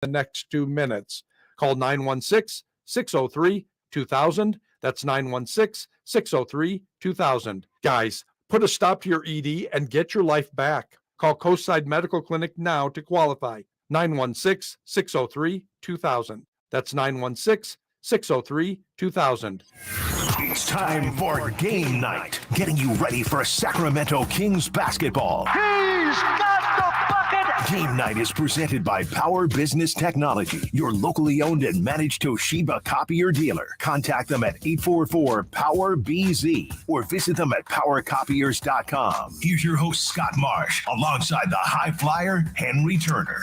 the next 2 minutes. Call 916-603-2000. That's 916-603-2000. Guys, put a stop to your ED and get your life back. Call Coastside Medical Clinic now to qualify. 916-603-2000. That's 916-603-2000. It's time for game night, getting you ready for Sacramento Kings basketball. He's got the bucket! Game night is presented by Power Business Technology, your locally owned and managed Toshiba copier dealer. Contact them at 844-POWER-BZ or visit them at powercopiers.com. Here's your host, Scott Marsh, alongside the high flyer, Henry Turner.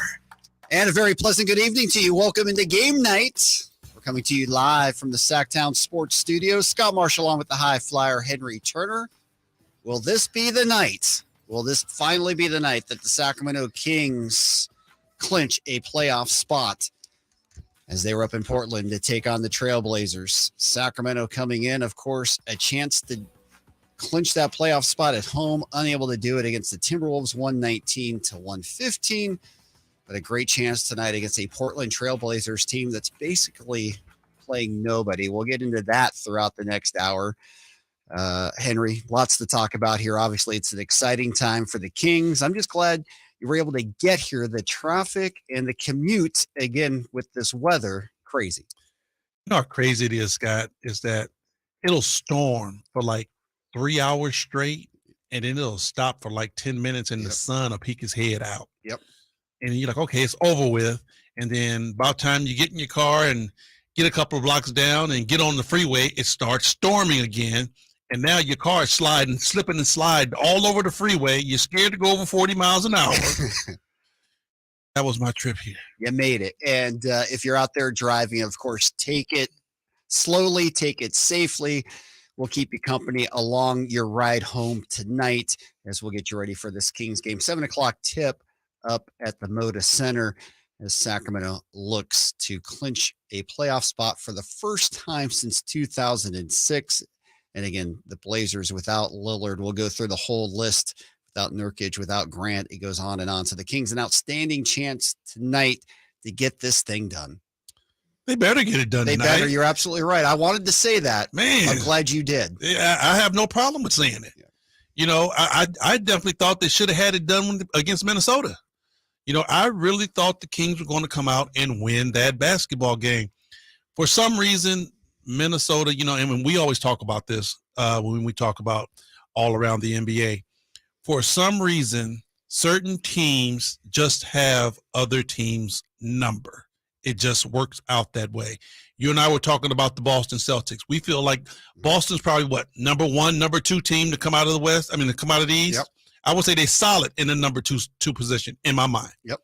And a very pleasant good evening to you. Welcome into game night. We're coming to you live from the Sactown Sports Studios. Scott Marsh along with the high flyer, Henry Turner. Will this be the night? Will this finally be the night that the Sacramento Kings clinch a playoff spot as they were up in Portland to take on the Trailblazers? Sacramento coming in, of course, a chance to clinch that playoff spot at home, unable to do it against the Timberwolves 119-115. But a great chance tonight against a Portland Trailblazers team that's basically playing nobody. We'll get into that throughout the next hour. Henry, lots to talk about here. Obviously, it's an exciting time for the Kings. I'm just glad you were able to get here. The traffic and the commute, again, with this weather, crazy. You know how crazy it is, Scott, is that it'll storm for like 3 hours straight, and then it'll stop for like 10 minutes, and the sun will peek his head out. Yep. And you're like, okay, it's over with. And then about time you get in your car and get a couple of blocks down and get on the freeway, it starts storming again. And now your car is slipping and sliding all over the freeway. You're scared to go over 40 miles an hour. That was my trip here. You made it. And if you're out there driving, of course, take it slowly, take it safely. We'll keep you company along your ride home tonight as we'll get you ready for this Kings game. 7 o'clock tip up at the Moda Center as Sacramento looks to clinch a playoff spot for the first time since 2006. And again, the Blazers without Lillard, we'll go through the whole list without Nurkic, without Grant. It goes on and on. So the Kings, an outstanding chance tonight to get this thing done. They better get it done tonight. They better. You're absolutely right. I wanted to say that. Man. I'm glad you did. I have no problem with saying it. Yeah. You know, I definitely thought they should have had it done against Minnesota. You know, I really thought the Kings were going to come out and win that basketball game. For some reason, Minnesota, you know, and when we always talk about this, when we talk about all around the NBA, for some reason, certain teams just have other teams' number. It just works out that way. You and I were talking about the Boston Celtics. We feel like Boston's probably what, number one, number two team to come out of the West? I mean, to come out of the East? Yep. I would say they're solid in the number two position in my mind. Yep.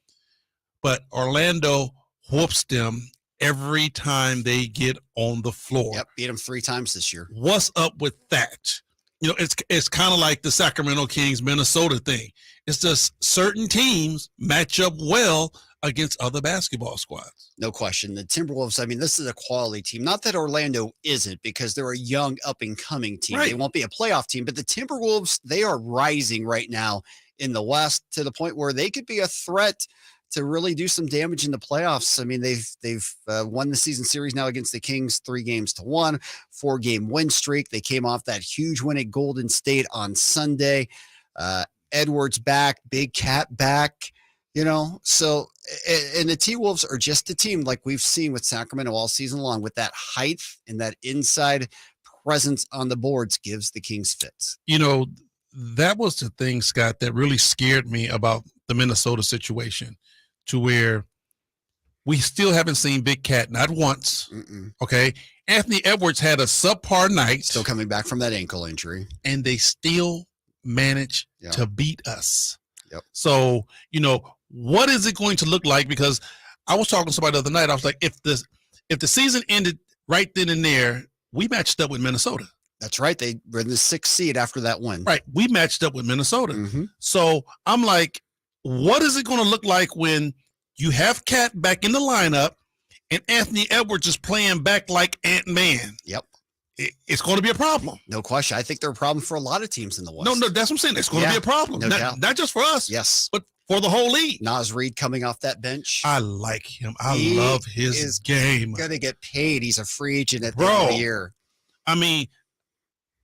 But Orlando whoops them every time they get on the floor. Yep, beat them 3 times this year. What's up with that? You know, it's kind of like the Sacramento Kings Minnesota thing. It's just certain teams match up well against other basketball squads. No question. The Timberwolves, I mean, this is a quality team. Not that Orlando isn't, because they're a young up-and-coming team. Right. They won't be a playoff team, but the Timberwolves, they are rising right now in the West to the point where they could be a threat to really do some damage in the playoffs. I mean, they've won the season series now against the Kings 3-1, 4-game win streak. They came off that huge win at Golden State on Sunday. Edwards back, Big Cat back, you know. So, and the T-Wolves are just a team like we've seen with Sacramento all season long, with that height and that inside presence on the boards gives the Kings fits. You know, that was the thing, Scott, that really scared me about the Minnesota situation, to where we still haven't seen Big Cat, not once. Okay. Anthony Edwards had a subpar night. Still coming back from that ankle injury. And they still managed to beat us. Yep. So, you know, what is it going to look like? Because I was talking to somebody the other night. I was like, if the season ended right then and there, we matched up with Minnesota. That's right. They were in the 6th seed after that win. Right. We matched up with Minnesota. So I'm like, what is it going to look like when you have Cat back in the lineup and Anthony Edwards is playing back like Ant-Man? Yep. It's going to be a problem. No question. I think they're a problem for a lot of teams in the West. No, that's what I'm saying. It's going to be a problem. No doubt. Not just for us. Yes. But for the whole league. Naz Reid coming off that bench. I like him. I He love his is game. Going to get paid. He's a free agent at the end of the year. I mean,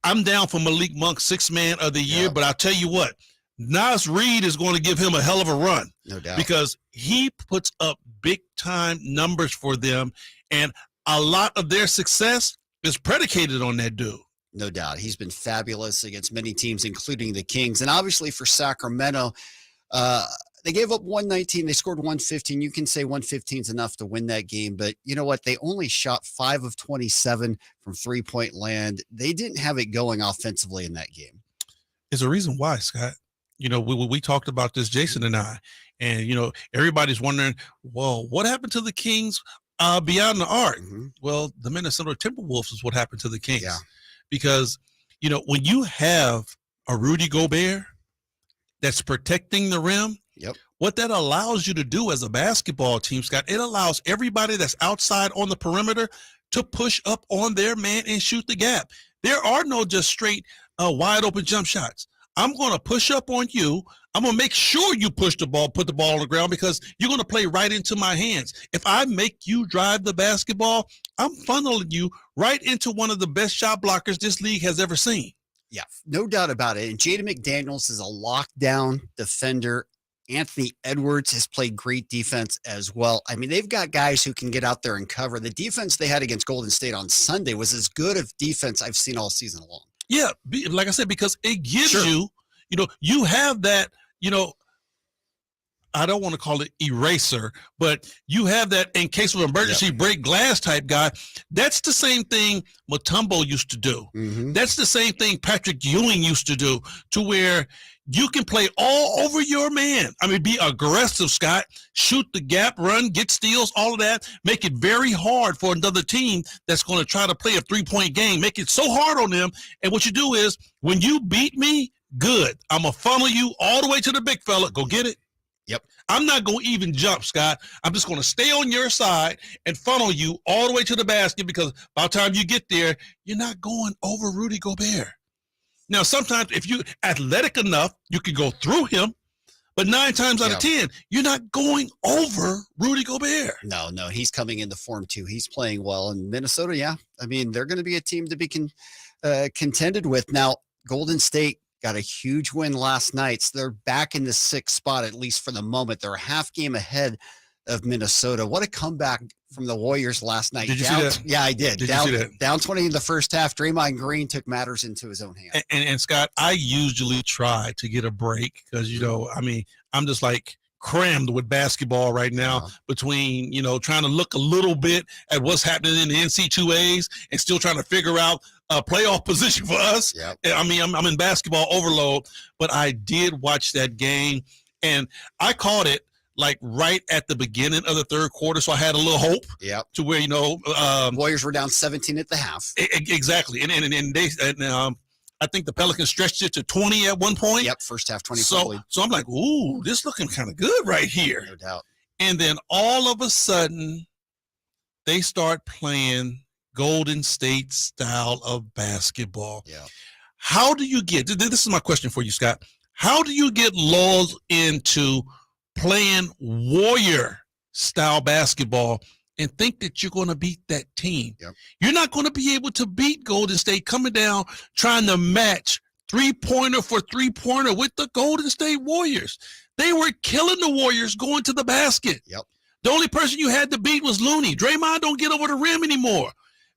I'm down for Malik Monk, 6th man of the year, but I'll tell you what, Naz Reid is going to give him a hell of a run. No doubt. Because he puts up big-time numbers for them, and a lot of their success is predicated on that dude. No doubt. He's been fabulous against many teams, including the Kings. And obviously for Sacramento, they gave up 119. They scored 115. You can say 115 is enough to win that game. But you know what? They only shot 5 of 27 from three-point land. They didn't have it going offensively in that game. There's a reason why, Scott. You know, we talked about this, Jason and I. And, you know, everybody's wondering, well, what happened to the Kings beyond the arc? Mm-hmm. Well, the Minnesota Timberwolves is what happened to the Kings. Yeah. Because, you know, when you have a Rudy Gobert that's protecting the rim, what that allows you to do as a basketball team, Scott, it allows everybody that's outside on the perimeter to push up on their man and shoot the gap. There are no just straight wide open jump shots. I'm going to push up on you. I'm going to make sure you push the ball, put the ball on the ground, because you're going to play right into my hands. If I make you drive the basketball, I'm funneling you right into one of the best shot blockers this league has ever seen. Yeah, no doubt about it. And Jaden McDaniels is a lockdown defender. Anthony Edwards has played great defense as well. I mean, they've got guys who can get out there and cover. The defense they had against Golden State on Sunday was as good of defense I've seen all season long. Yeah, like I said, because it gives you, you know, you have that, you know, I don't want to call it eraser, but you have that in case of emergency break glass type guy. That's the same thing Mutombo used to do. Mm-hmm. That's the same thing Patrick Ewing used to do, to where you can play all over your man. I mean, be aggressive, Scott, shoot the gap, run, get steals, all of that. Make it very hard for another team that's going to try to play a three-point game. Make it so hard on them. And what you do is, when you beat me, good. I'm going to funnel you all the way to the big fella. Go get it. Yep. I'm not going to even jump, Scott. I'm just going to stay on your side and funnel you all the way to the basket, because by the time you get there, you're not going over Rudy Gobert. Now, sometimes if you're athletic enough, you can go through him, but 9 times out of 10, you're not going over Rudy Gobert. No, he's coming into form too. He's playing well. And Minnesota, I mean, they're going to be a team to be contended with. Now, Golden State got a huge win last night. So they're back in the 6th spot, at least for the moment. They're a half game ahead of Minnesota. What a comeback from the Warriors last night. Did you see that? Yeah, I did. Did you see that? Down 20 in the first half. Draymond Green took matters into his own hands. And Scott, I usually try to get a break because, you know, I mean, I'm just like crammed with basketball right now between, you know, trying to look a little bit at what's happening in the NC2As and still trying to figure out a playoff position for us. I mean, I'm in basketball overload, but I did watch that game, and I caught it like right at the beginning of the third quarter, so I had a little hope to where, you know, Warriors were down 17 at the half. Exactly, and they I think the Pelicans stretched it to 20 at one point. Yep, first half 20. So I'm like, ooh, this looking kind of good right here. No doubt. And then all of a sudden, they start playing Golden State style of basketball. Yeah. How do you get, this is my question for you, Scott. How do you get lulled into playing Warrior style basketball and think that you're going to beat that team? Yep. You're not going to be able to beat Golden State coming down trying to match three-pointer for three-pointer with the Golden State Warriors. They were killing the Warriors going to the basket. Yep. The only person you had to beat was Looney. Draymond don't get over the rim anymore.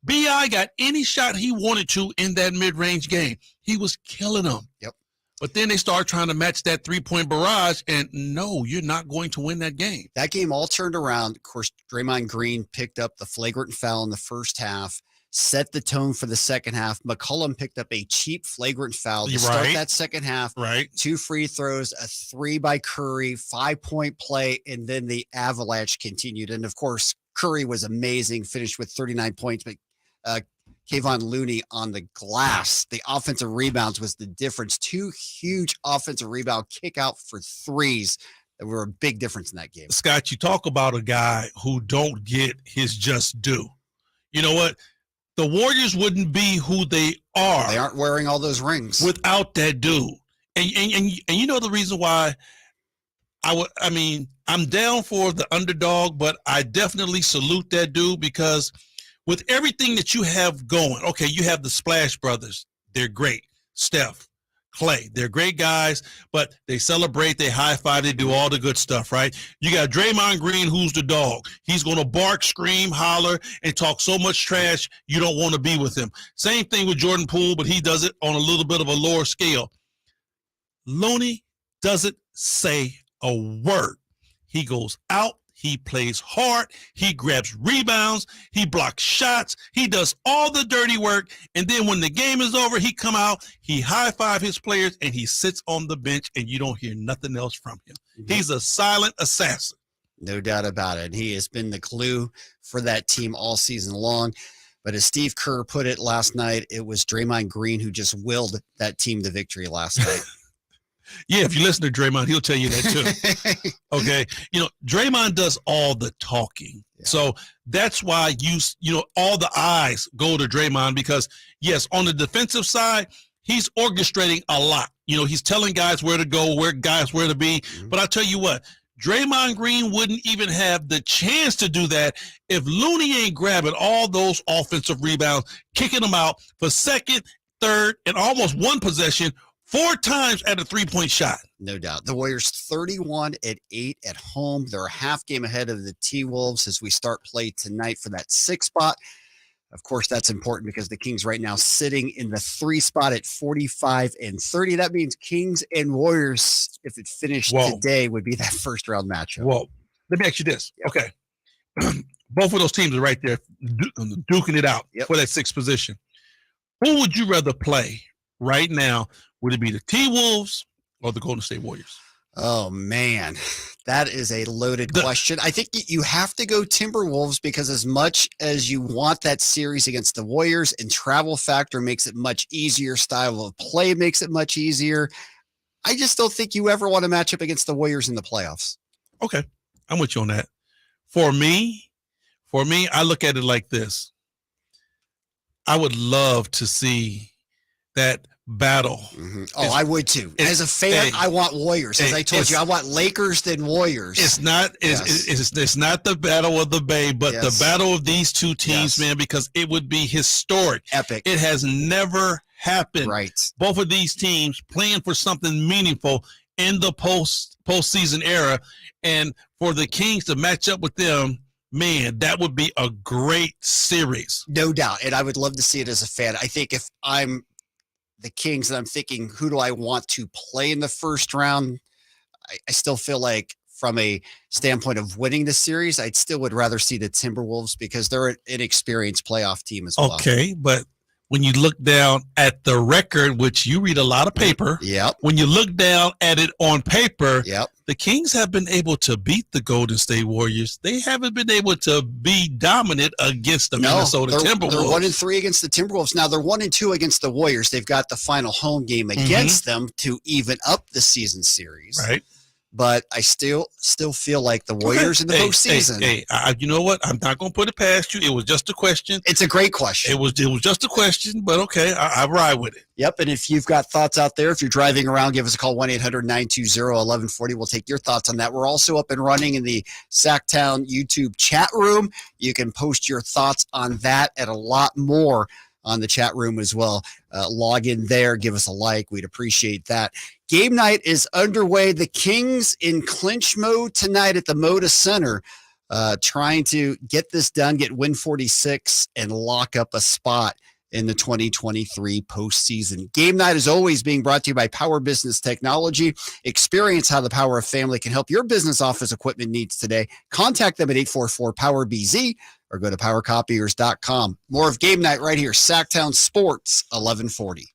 B.I. got any shot he wanted to in that mid-range game. He was killing them. Yep. But then they start trying to match that three-point barrage, and no, you're not going to win that game. That game all turned around. Of course, Draymond Green picked up the flagrant foul in the first half, set the tone for the second half. McCollum picked up a cheap flagrant foul to start that second half. Right. 2 free throws, a 3 by Curry, 5-point play, and then the avalanche continued. And, of course, Curry was amazing, finished with 39 points, but Kayvon Looney on the glass. The offensive rebounds was the difference. 2 huge offensive rebound kick out for threes that were a big difference in that game. Scott, you talk about a guy who don't get his just due. You know what? The Warriors wouldn't be who they are. They aren't wearing all those rings without that dude. And you know the reason why I'm down for the underdog, but I definitely salute that dude because with everything that you have going, okay, you have the Splash Brothers. They're great. Steph, Clay, they're great guys, but they celebrate, they high five, they do all the good stuff, right? You got Draymond Green, who's the dog. He's going to bark, scream, holler, and talk so much trash, you don't want to be with him. Same thing with Jordan Poole, but he does it on a little bit of a lower scale. Looney doesn't say a word. He goes out, he plays hard, he grabs rebounds, he blocks shots, he does all the dirty work, and then when the game is over, he come out, he high-five his players, and he sits on the bench, and you don't hear nothing else from him. He's a silent assassin. No doubt about it. He has been the glue for that team all season long. But as Steve Kerr put it last night, it was Draymond Green who just willed that team to victory last night. Yeah, if you listen to Draymond, he'll tell you that too. Okay. Draymond does all the talking. Yeah. So that's why all the eyes go to Draymond because, yes, on the defensive side, he's orchestrating a lot. He's telling guys where to go, where to be. Mm-hmm. But I'll tell you what, Draymond Green wouldn't even have the chance to do that if Looney ain't grabbing all those offensive rebounds, kicking them out for second, third, and almost one possession 4 times at a 3-point shot. No doubt. The Warriors 31-8 at home. They're a half game ahead of the T-Wolves as we start play tonight for that 6th spot. Of course, that's important because the Kings right now sitting in the 3 spot at 45-30. That means Kings and Warriors, if it finished today, would be that first round matchup. Well, let me ask you this. Yep. Okay. Both of those teams are right there duking it out for that 6th position. Who would you rather play right now? Would it be the T-Wolves or the Golden State Warriors? Oh, man. That is a loaded question. I think you have to go Timberwolves because as much as you want that series against the Warriors and travel factor makes it much easier, style of play makes it much easier, I just don't think you ever want to match up against the Warriors in the playoffs. Okay. I'm with you on that. For me, I look at it like this. I would love to see that battle. Mm-hmm. I would too. As a fan, I want Warriors. As I told you, I want Lakers than Warriors. It's not the battle of the Bay, but the battle of these two teams, man, because it would be historic. Epic. It has never happened. Right. Both of these teams playing for something meaningful in the postseason era. And for the Kings to match up with them, man, that would be a great series. No doubt. And I would love to see it as a fan. I think if I'm the Kings and I'm thinking, who do I want to play in the first round? I still feel like from a standpoint of winning the series, I still would rather see the Timberwolves because they're an inexperienced playoff team as well. Okay, but when you look down at the record, which you read a lot of paper, when you look down at it on paper, the Kings have been able to beat the Golden State Warriors. They haven't been able to be dominant against the Minnesota Timberwolves. They're 1-3 against the Timberwolves. Now they're 1-2 against the Warriors. They've got the final home game against them to even up the season series. Right. But I still feel like the Warriors in the postseason. You know what? I'm not going to put it past you. It was just a question. It's a great question. It was just a question, but okay, I ride with it. Yep, and if you've got thoughts out there, if you're driving around, give us a call, 1-800-920-1140. We'll take your thoughts on that. We're also up and running in the Sactown YouTube chat room. You can post your thoughts on that and a lot more on the chat room as well. Log in there, give us a like. We'd appreciate that. Game night is underway. The Kings in clinch mode tonight at the Moda Center, trying to get this done, get win 46, and lock up a spot in the 2023 postseason. Game night is always being brought to you by Power Business Technology. Experience how the power of family can help your business office equipment needs today. Contact them at 844-POWER-BZ or go to powercopiers.com. More of Game Night right here, Sactown Sports, 1140.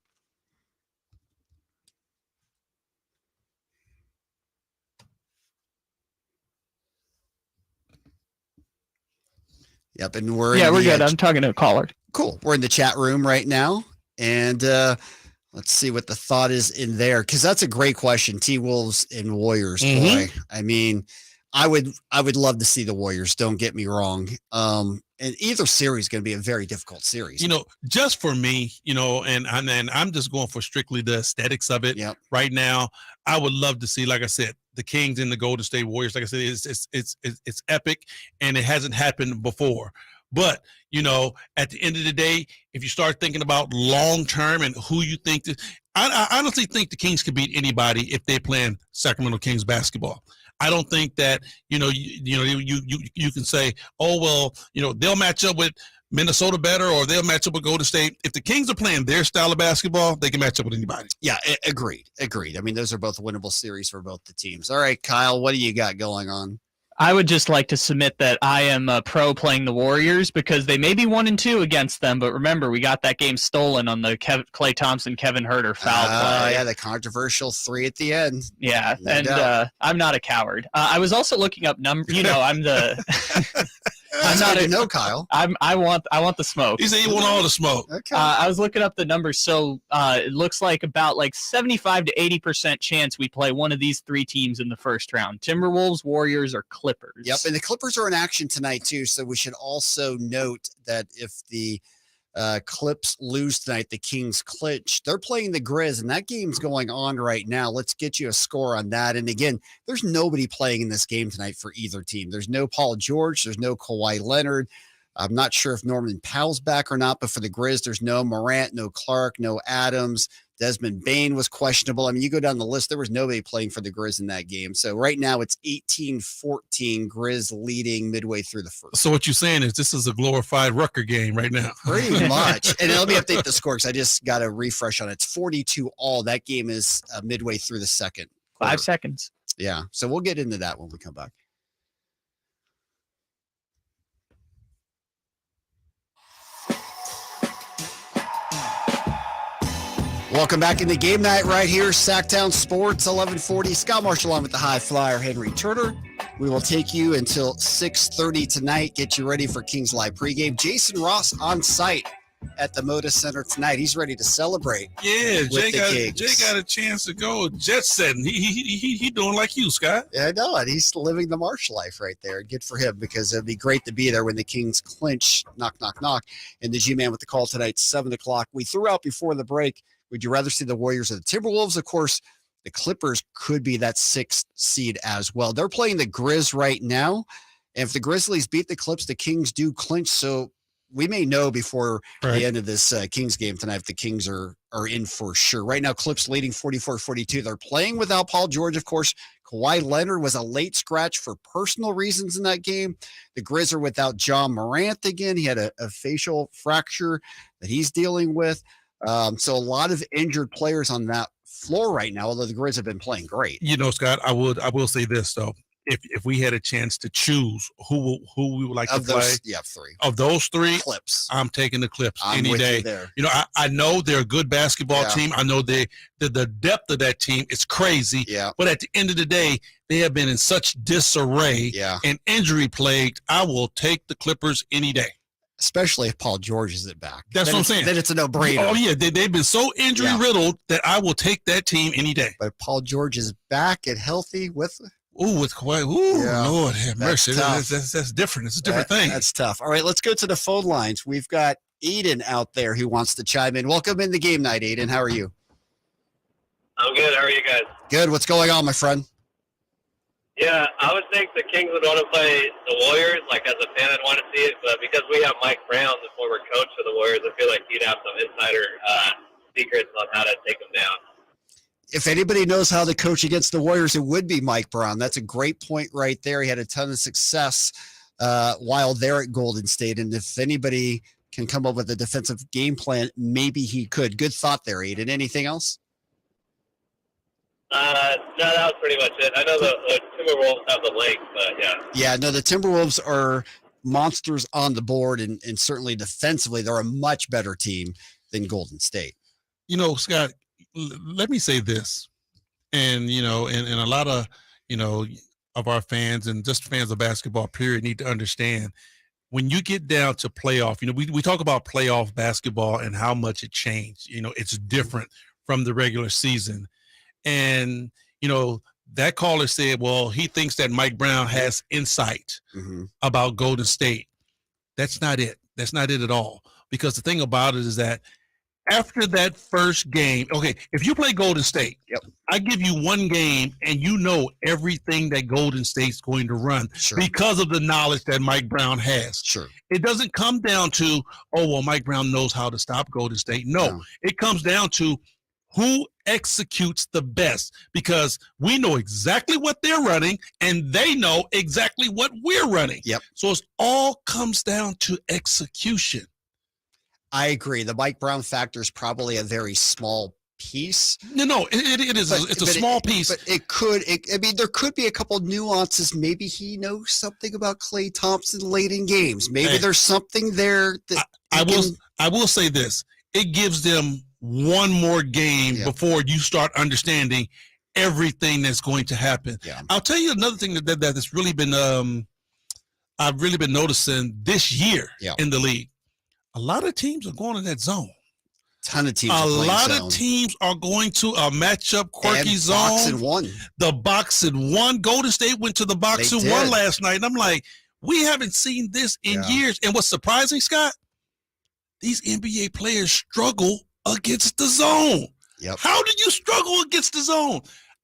Yep, and we're good. I'm talking to a caller. Cool. We're in the chat room right now, and let's see what the thought is in there, because that's a great question. T-Wolves and Warriors, boy. I mean, I would love to see the Warriors. Don't get me wrong. And either series is going to be a very difficult series. Just for me, and I'm just going for strictly the aesthetics of it. Yep. Right now. I would love to see, like I said, the Kings and the Golden State Warriors. Like I said, it's epic, and it hasn't happened before. But at the end of the day, if you start thinking about long term and who you think, I honestly think the Kings could beat anybody if they're playing Sacramento Kings basketball. I don't think that you can say, oh well, they'll match up with Minnesota better, or they'll match up with Golden State. If the Kings are playing their style of basketball, they can match up with anybody. Yeah, agreed. I mean, those are both winnable series for both the teams. All right, Kyle, what do you got going on? I would just like to submit that I am pro playing the Warriors because they may be 1-2 against them, but remember, we got that game stolen on the Klay Thompson, Kevin Herter foul play. Yeah, the controversial 3 at the end. Yeah, No and doubt. I'm not a coward. I was also looking up numbers. I'm the. I'm not Kyle. I want the smoke. He said he want all the smoke. Okay. I was looking up the numbers, so it looks like about 75 to 80% chance we play one of these 3 teams in the first round: Timberwolves, Warriors, or Clippers. Yep, and the Clippers are in action tonight too. So we should also note that if the Clips lose tonight, the Kings clinch. They're playing the Grizz, and that game's going on right now. Let's get you a score on that. And again, there's nobody playing in this game tonight for either team. There's no Paul George. There's no Kawhi Leonard. I'm not sure if Norman Powell's back or not, but for the Grizz, there's no Morant, no Clark, no Adams. Desmond Bain was questionable. I mean, you go down the list, there was nobody playing for the Grizz in that game. So right now it's 18-14, Grizz leading midway through the first. So what you're saying is this is a glorified Rucker game right now. Pretty much. And let me update the score because I just got a refresh on it. It's 42-all. That game is midway through the second quarter. 5 seconds. Yeah. So we'll get into that when we come back. Welcome back into game night right here, Sactown Sports, 1140. Scott Marshall on with the high flyer, Henry Turner. We will take you until 6:30 tonight, get you ready for Kings Live pregame. Jason Ross on site at the Moda Center tonight. He's ready to celebrate. Yeah, with Jay got a chance to go jet setting. He doing like you, Scott. Yeah, I know it. He's living the Marsh life right there. Good for him because it'd be great to be there when the Kings clinch, knock, knock, knock. And the G-Man with the call tonight, 7 o'clock. We threw out before the break, would you rather see the Warriors or the Timberwolves? Of course, the Clippers could be that 6th seed as well. They're playing the Grizz right now. And if the Grizzlies beat the Clips, the Kings do clinch. So we may know before the end of this Kings game tonight if the Kings are in for sure. Right now, Clips leading 44-42. They're playing without Paul George, of course. Kawhi Leonard was a late scratch for personal reasons in that game. The Grizz are without John Morant again. He had a facial fracture that he's dealing with. So a lot of injured players on that floor right now, although the Grizz have been playing great. Scott, I will say this though. If we had a chance to choose who we would like to play, 3 of those 3 Clips, I'm taking the Clips I'm any with day. you there. I know they're a good basketball team. I know the depth of that team is crazy. Yeah. But at the end of the day, they have been in such disarray and injury plagued. I will take the Clippers any day. Especially if Paul George is back. That's what I'm saying. Then it's a no-brainer. Oh, yeah. They've been so injury-riddled that I will take that team any day. But Paul George is back and healthy with Kawhi. Lord have mercy. That's different. It's a different thing. That's tough. All right, let's go to the phone lines. We've got Aiden out there who wants to chime in. Welcome in the game night, Aiden. How are you? I'm good. How are you guys? Good. What's going on, my friend? Yeah, I would think the Kings would want to play the Warriors. Like, as a fan, I'd want to see it. But because we have Mike Brown, the former coach of the Warriors, I feel like he'd have some insider secrets on how to take them down. If anybody knows how to coach against the Warriors, it would be Mike Brown. That's a great point right there. He had a ton of success while they're at Golden State. And if anybody can come up with a defensive game plan, maybe he could. Good thought there, Aiden. Anything else? No, that was pretty much it. I know the Timberwolves have the lake, but yeah. Yeah, no, the Timberwolves are monsters on the board, and certainly defensively, they're a much better team than Golden State. Scott, let me say this, and and a lot of of our fans and just fans of basketball period need to understand when you get down to playoff. We talk about playoff basketball and how much it changed. It's different from the regular season, and that caller said, well, he thinks that Mike Brown has insight about Golden State. That's not it. That's not it at all. Because the thing about it is that after that first game, okay, if you play Golden State, I give you one game and you know everything that Golden State's going to run because of the knowledge that Mike Brown has. Sure. It doesn't come down to, oh, well, Mike Brown knows how to stop Golden State. No. It comes down to who executes the best, because we know exactly what they're running and they know exactly what we're running. So it all comes down to execution. I agree. The Mike Brown factor is probably a very small piece. No, it is. It's a small piece. But I mean, there could be a couple nuances. Maybe he knows something about Klay Thompson late in games. Maybe there's something there that I will say this. It gives them one more game before you start understanding everything that's going to happen. I'll tell you another thing that's really been I've really been noticing this year in the league. A lot of teams are going in that zone. Ton of teams. A lot of teams are going to a matchup quirky zone. Box and one. The box and one. Golden State went to the box and one last night. And I'm like, we haven't seen this in years. And what's surprising, Scott? These NBA players struggle against the zone. How did you struggle against the zone?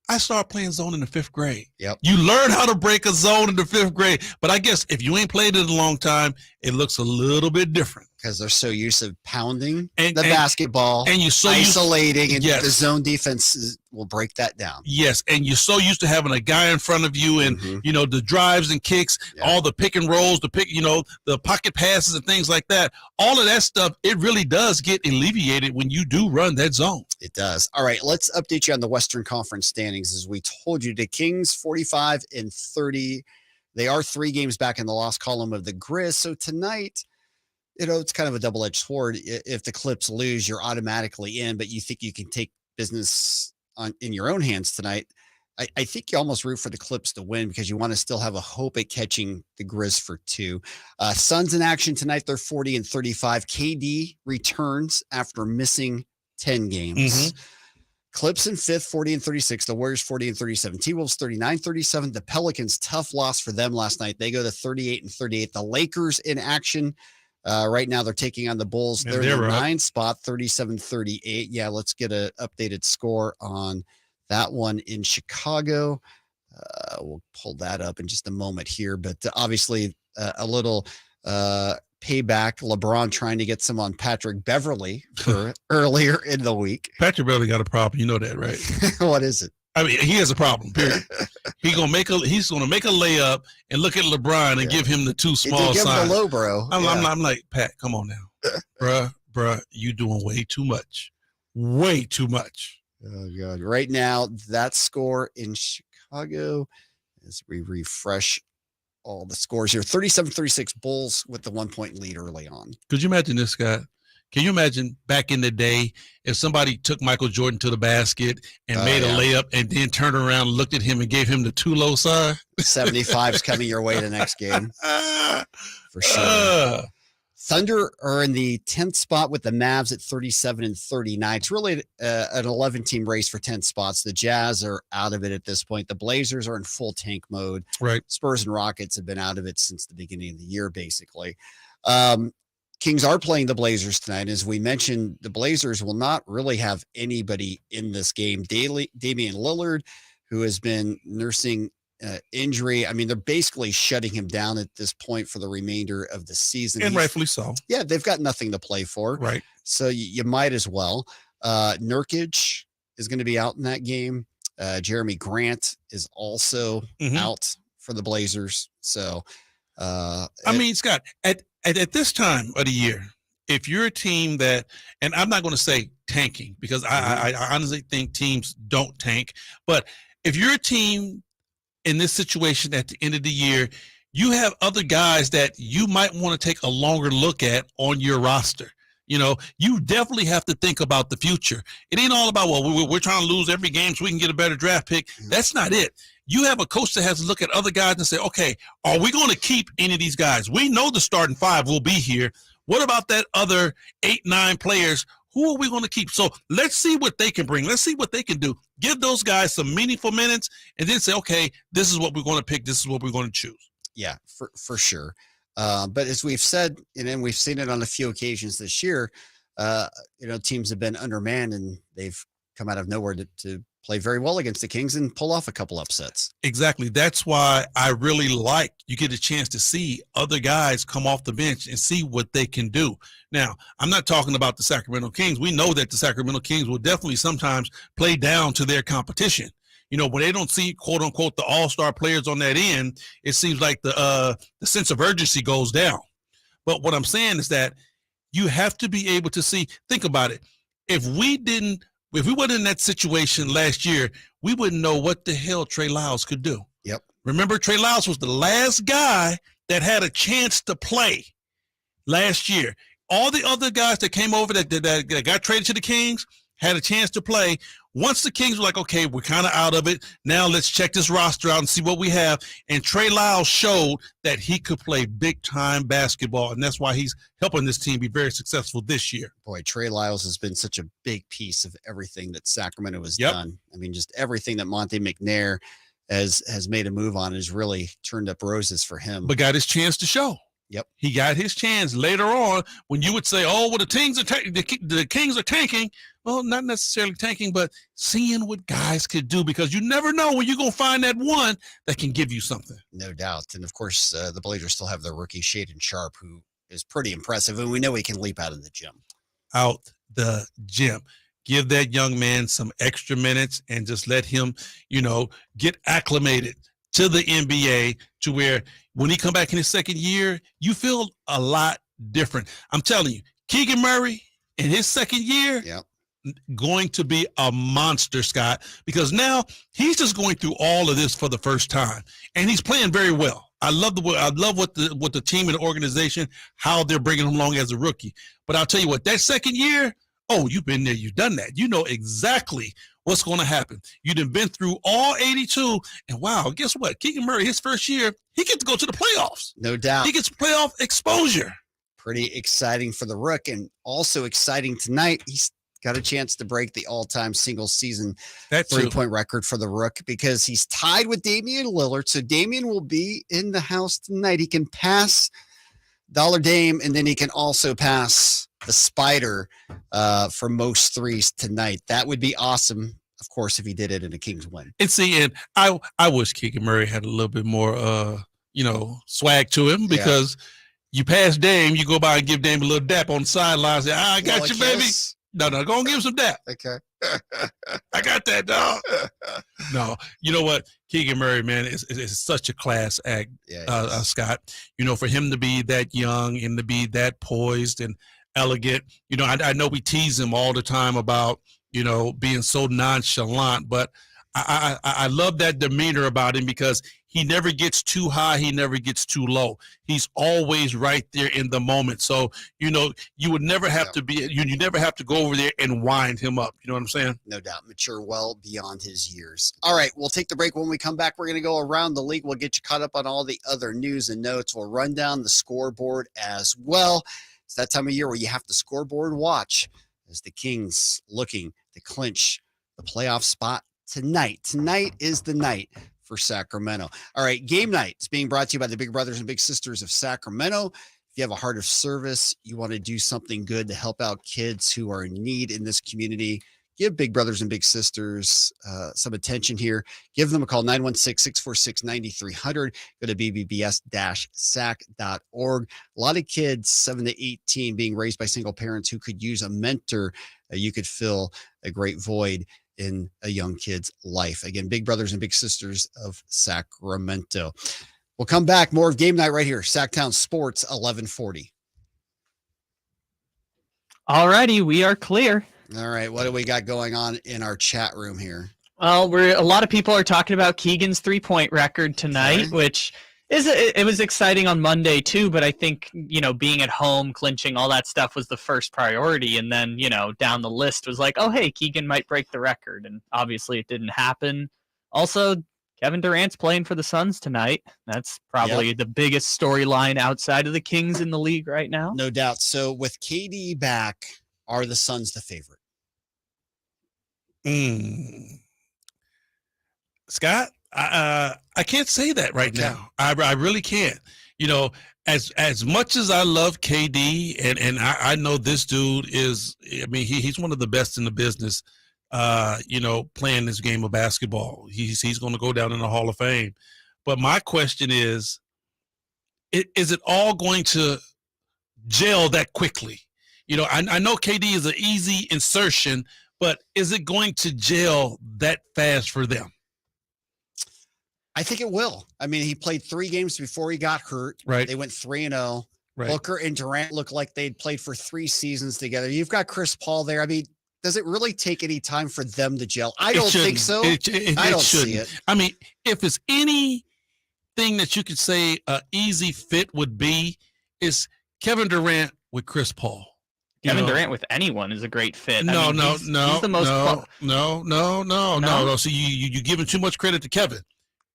I started playing zone in the 5th grade. You learn how to break a zone in the 5th grade. But I guess if you ain't played it a long time, it looks a little bit different. Because they're so used to pounding the basketball and you're so isolating, and the zone defense will break that down. Yes, and you're so used to having a guy in front of you, and you know, the drives and kicks, all the pick and rolls, the pocket passes and things like that. All of that stuff, it really does get alleviated when you do run that zone. It does. All right, let's update you on the Western Conference standings. As we told you, the Kings 45-30. They are 3 games back in the loss column of the Grizz. So tonight, you know, it's kind of a double-edged sword. If the Clips lose, you're automatically in, but you think you can take business in your own hands tonight. I think you almost root for the Clips to win because you want to still have a hope at catching the Grizz for 2. Suns in action tonight. They're 40-35. KD returns after missing 10 games. Clips in 5th, 40-36. The Warriors 40-37. T-Wolves 39-37. The Pelicans, tough loss for them last night. They go to 38-38. The Lakers in action. Right now they're taking on the Bulls. They're in the 9th spot, 37-38. Yeah, let's get an updated score on that one in Chicago. We'll pull that up in just a moment here. But obviously a little payback. LeBron trying to get some on Patrick Beverly for earlier in the week. Patrick Beverly got a problem. You know that, right? What is it? I mean, he has a problem, period. He's gonna make a layup and look at LeBron and give him the 2 small signs. Give him the low, bro. I'm like, Pat, come on now. bruh, you doing way too much. Way too much. Oh, God. Right now, that score in Chicago, as we refresh all the scores here, 37-36 Bulls with the 1-point lead early on. Could you imagine this, Scott? Can you imagine back in the day if somebody took Michael Jordan to the basket and made a layup and then turned around, looked at him, and gave him the 2 low sign? 75's coming your way the next game. For sure. Thunder are in the 10th spot with the Mavs at 37-39. It's really an 11-team race for 10 spots. The Jazz are out of it at this point. The Blazers are in full tank mode. Right. Spurs and Rockets have been out of it since the beginning of the year, basically. Kings are playing the Blazers tonight. As we mentioned, the Blazers will not really have anybody in this game. Damian Lillard, who has been nursing injury. I mean, they're basically shutting him down at this point for the remainder of the season. And rightfully so. Yeah, they've got nothing to play for. Right. So you might as well. Nurkic is going to be out in that game. Jeremy Grant is also out for the Blazers. So, I mean, Scott, at this time of the year, if you're a team that, and I'm not going to say tanking because I honestly think teams don't tank, but if you're a team in this situation at the end of the year, you have other guys that you might want to take a longer look at on your roster. You know, you definitely have to think about the future. It ain't all about, well, we're trying to lose every game so we can get a better draft pick. That's not it. You have a coach that has to look at other guys and say, okay, are we going to keep any of these guys? We know the starting 5 will be here. What about that other 8-9 players who are we going to keep? So let's see what they can bring. Let's see what they can do. Give those guys some meaningful minutes and then say, okay, this is what we're going to pick. This is what we're going to choose. Yeah, for sure. But as we've said, and we've seen it on a few occasions this year, teams have been undermanned and they've come out of nowhere to play very well against the Kings and pull off a couple upsets. Exactly. That's why I really like you get a chance to see other guys come off the bench and see what they can do. Now, I'm not talking about the Sacramento Kings. We know that the Sacramento Kings will definitely sometimes play down to their competition. When they don't see, quote unquote, the all-star players on that end, it seems like the sense of urgency goes down. But what I'm saying is that you have to be able to see, think about it. If we wasn't in that situation last year, we wouldn't know what the hell Trey Lyles could do. Yep. Remember, Trey Lyles was the last guy that had a chance to play last year. All the other guys that came over that got traded to the Kings had a chance to play. Once the Kings were like, okay, we're kind of out of it. Now let's check this roster out and see what we have. And Trey Lyles showed that he could play big-time basketball, and that's why he's helping this team be very successful this year. Boy, Trey Lyles has been such a big piece of everything that Sacramento has Yep. done. I mean, just everything that Monte McNair has made a move on has really turned up roses for him. But got his chance to show. Yep. He got his chance later on when you would say, oh, well, the Kings are tanking. Well, not necessarily tanking, but seeing what guys could do, because you never know when you're going to find that one that can give you something. No doubt. And, of course, the Blazers still have their rookie, Shaden Sharp, who is pretty impressive, and we know he can leap out of the gym. Out the gym. Give that young man some extra minutes and just let him, get acclimated to the NBA to where when he come back in his second year, you feel a lot different. I'm telling you, Keegan Murray in his second year, Yep. going to be a monster, Scott, because now he's just going through all of this for the first time, and he's playing very well. I love what the team and the organization, how they're bringing him along as a rookie. But I'll tell you what, that second year, oh, you've been there, you've done that. You know exactly what's going to happen. You've been through all 82, and wow, guess what? Keegan Murray, his first year, he gets to go to the playoffs. No doubt. He gets playoff exposure. Pretty exciting for the Rook, and also exciting tonight. He's got a chance to break the all-time single-season three-point record for the Rook because he's tied with Damian Lillard. So Damian will be in the house tonight. He can pass Dollar Dame, and then he can also pass the Spider for most threes tonight. That would be awesome, of course, if he did it in a Kings win. And I wish Keegan Murray had a little bit more, swag to him, because you pass Dame, you go by and give Dame a little dap on the sidelines. Say, I got you, baby. No, go and give him some dap. Okay. I got that, dog. No, you know what? Keegan Murray, man, is such a class act, Scott. For him to be that young and to be that poised and elegant. I know we tease him all the time about, being so nonchalant, but I love that demeanor about him because he never gets too high. He never gets too low. He's always right there in the moment. So, you would never have to be, you never have to go over there and wind him up. You know what I'm saying? No doubt. Mature well beyond his years. All right. We'll take the break. When we come back, we're going to go around the league. We'll get you caught up on all the other news and notes. We'll run down the scoreboard as well. It's that time of year where you have to scoreboard watch as the Kings looking to clinch the playoff spot tonight. Tonight is the night for Sacramento. All right, game night is being brought to you by the Big Brothers and Big Sisters of Sacramento. If you have a heart of service, you want to do something good to help out kids who are in need in this community, give Big Brothers and Big Sisters some attention here. Give them a call, 916-646-9300. Go to bbbs-sac.org. A lot of kids, 7 to 18, being raised by single parents who could use a mentor. You could fill a great void in a young kid's life. Again, Big Brothers and Big Sisters of Sacramento. We'll come back. More of Game Night right here. Sactown Sports, 1140. All righty, we are clear. All right, what do we got going on in our chat room here? Well, a lot of people are talking about Keegan's 3-point record tonight, which it was exciting on Monday too, but I think, being at home, clinching, all that stuff was the first priority. And then, down the list was like, oh, hey, Keegan might break the record. And obviously it didn't happen. Also, Kevin Durant's playing for the Suns tonight. That's probably the biggest storyline outside of the Kings in the league right now. No doubt. So with KD back, Are the Suns the favorite? Scott, I can't say that right now. I really can't. You know, as much as I love KD, and I know this dude is, I mean, he's one of the best in the business. You know, playing this game of basketball, he's going to go down in the Hall of Fame. But my question is it all going to gel that quickly? You know, I know KD is an easy insertion, but is it going to gel that fast for them? I think it will. I mean, he played 3 games before he got hurt. Right. They went 3-0. Right. Booker and Durant looked like they'd played for 3 seasons together. You've got Chris Paul there. I mean, does it really take any time for them to gel? I don't think so. I don't see it. I mean, if it's anything that you could say an easy fit would be, is Kevin Durant with Chris Paul. Kevin Durant with anyone is a great fit. No. He's the most No. So you're giving too much credit to Kevin.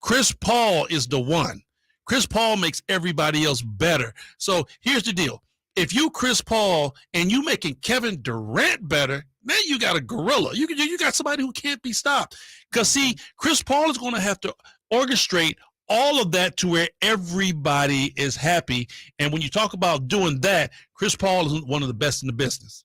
Chris Paul is the one. Chris Paul makes everybody else better. So here's the deal. If you Chris Paul and you making Kevin Durant better, then you got a gorilla. You got somebody who can't be stopped. Because, see, Chris Paul is going to have to orchestrate all of that to where everybody is happy. And when you talk about doing that, Chris Paul is one of the best in the business.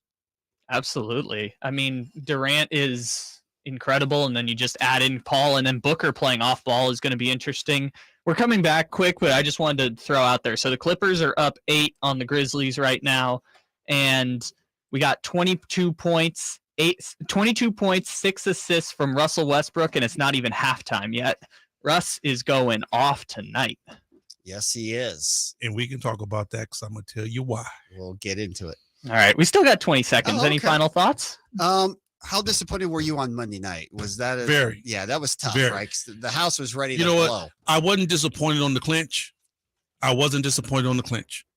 Absolutely. I mean, Durant is incredible, and then you just add in Paul, and then Booker playing off ball is going to be interesting. We're coming back quick, but I just wanted to throw out there. So the Clippers are up 8 on the Grizzlies right now, and we got 22 points, 6 assists from Russell Westbrook, and it's not even halftime yet. Russ is going off tonight. Yes, he is. And we can talk about that because I'm going to tell you why. We'll get into it. All right. We still got 20 seconds. Okay. Any final thoughts? How disappointed were you on Monday night? Was that very? Yeah, that was tough, Very. right? 'Cause the house was ready to know blow. what? I wasn't disappointed on the clinch.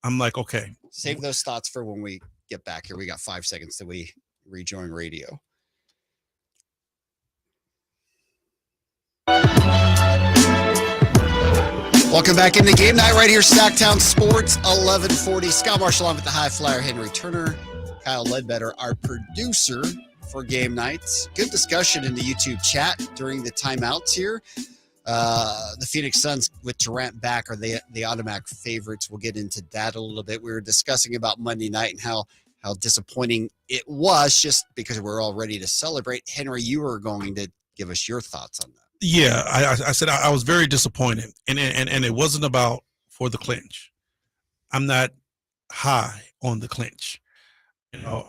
I'm like, okay. Save those thoughts for when we get back here. We got 5 seconds till we rejoin radio. Welcome back into game night right here, Sactown Sports, 1140. Scott Marshall on with the high flyer, Henry Turner, Kyle Ledbetter, our producer for game nights. Good discussion in the YouTube chat during the timeouts here. The Phoenix Suns with Durant back are the automatic favorites. We'll get into that a little bit. We were discussing about Monday night and how disappointing it was just because we're all ready to celebrate. Henry, you were going to give us your thoughts on that. Yeah, I said I was very disappointed, and it wasn't about for the clinch. I'm not high on the clinch. You know,